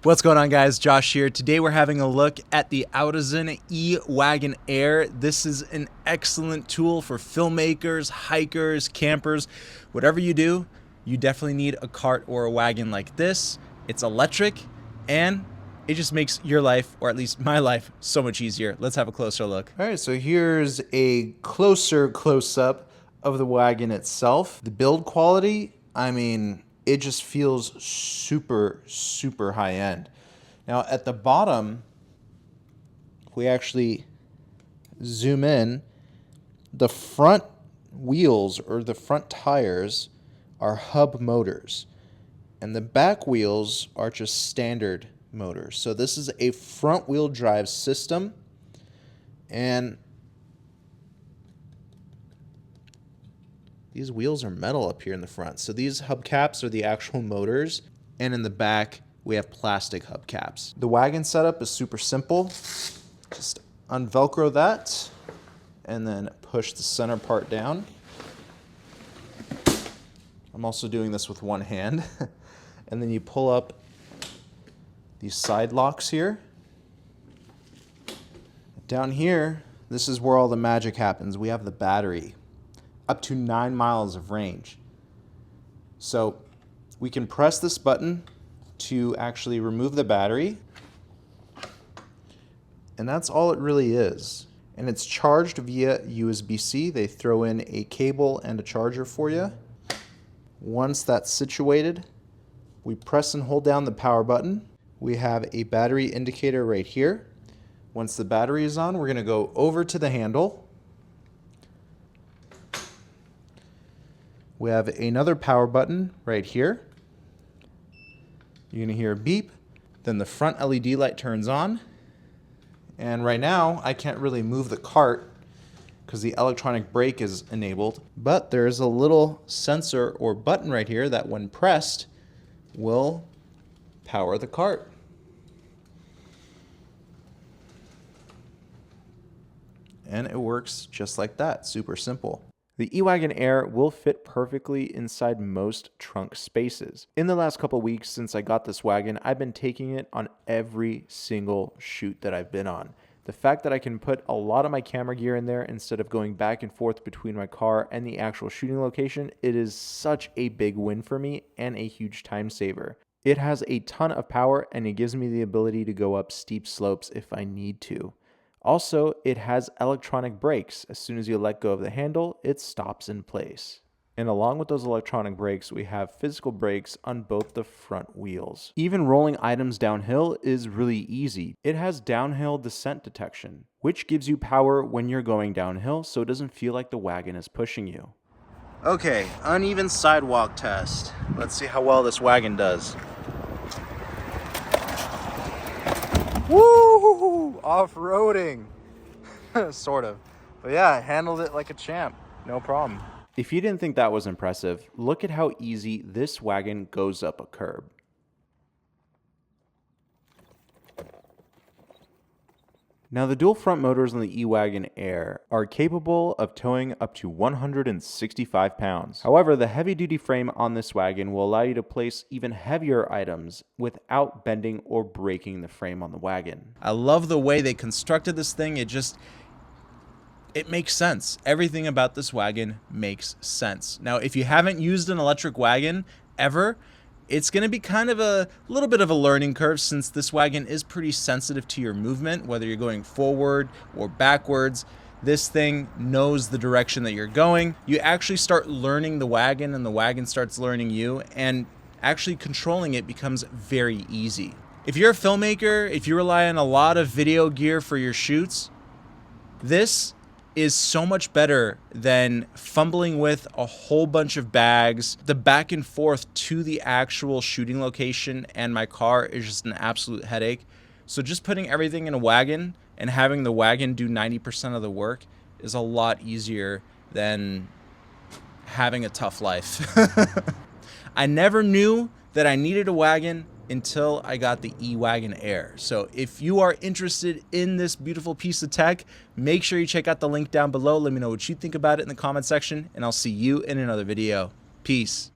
What's going on, guys? Josh here. Today we're having a look at the Outisan eWagon Air. This is an excellent tool for filmmakers, hikers, campers. Whatever you do, you definitely need a cart or a wagon like this. It's electric and it just makes your life, or at least my life, so much easier. Let's have a closer look. All right, so here's a close-up of the wagon itself. The build quality, I mean, it just feels super high end. Now at the bottom, if we actually zoom in, the front wheels or the front tires are hub motors and the back wheels are just standard motors. So this is a front wheel drive system, and these wheels are metal up here in the front. So these hubcaps are the actual motors, and in the back we have plastic hubcaps. The wagon setup is super simple. Just unvelcro that and then push the center part down. I'm also doing this with one hand. And then you pull up these side locks here. Down here, this is where all the magic happens. We have the battery. Up to 9 miles of range. So we can press this button to actually remove the battery, and that's all it really is. And it's charged via USB-C. They throw in a cable and a charger for you. Once that's situated, we press and hold down the power button. We have a battery indicator right here. Once the battery is on, we're going to go over to the handle. We have another power button right here. You're going to hear a beep. Then the front LED light turns on. And right now, I can't really move the cart because the electronic brake is enabled. But there's a little sensor or button right here that when pressed will power the cart. And it works just like that. Super simple. The eWagon Air will fit perfectly inside most trunk spaces. In the last couple weeks since I got this wagon, I've been taking it on every single shoot that I've been on. The fact that I can put a lot of my camera gear in there instead of going back and forth between my car and the actual shooting location, it is such a big win for me and a huge time saver. It has a ton of power and it gives me the ability to go up steep slopes if I need to. Also, it has electronic brakes. As soon as you let go of the handle, it stops in place. And along with those electronic brakes, we have physical brakes on both the front wheels. Even rolling items downhill is really easy. It has downhill descent detection, which gives you power when you're going downhill so it doesn't feel like the wagon is pushing you. Okay, uneven sidewalk test. Let's see how well this wagon does. Woo! Off-roading. Sort of. But yeah, I handled it like a champ. No problem. If you didn't think that was impressive, look at how easy this wagon goes up a curb. Now, the dual front motors on the eWagon Air are capable of towing up to 165 pounds. However, the heavy-duty frame on this wagon will allow you to place even heavier items without bending or breaking the frame on the wagon. I love the way they constructed this thing. It makes sense. Everything about this wagon makes sense. Now, if you haven't used an electric wagon ever, it's going to be kind of a little bit of a learning curve since this wagon is pretty sensitive to your movement, whether you're going forward or backwards. This thing knows the direction that you're going. You actually start learning the wagon and the wagon starts learning you, and actually controlling it becomes very easy. If you're a filmmaker, if you rely on a lot of video gear for your shoots, this is so much better than fumbling with a whole bunch of bags. The back and forth to the actual shooting location and my car is just an absolute headache. So just putting everything in a wagon and having the wagon do 90% of the work is a lot easier than having a tough life. I never knew that I needed a wagon until I got the eWagon Air. So if you are interested in this beautiful piece of tech, make sure you check out the link down below. Let me know what you think about it in the comment section, and I'll see you in another video. Peace.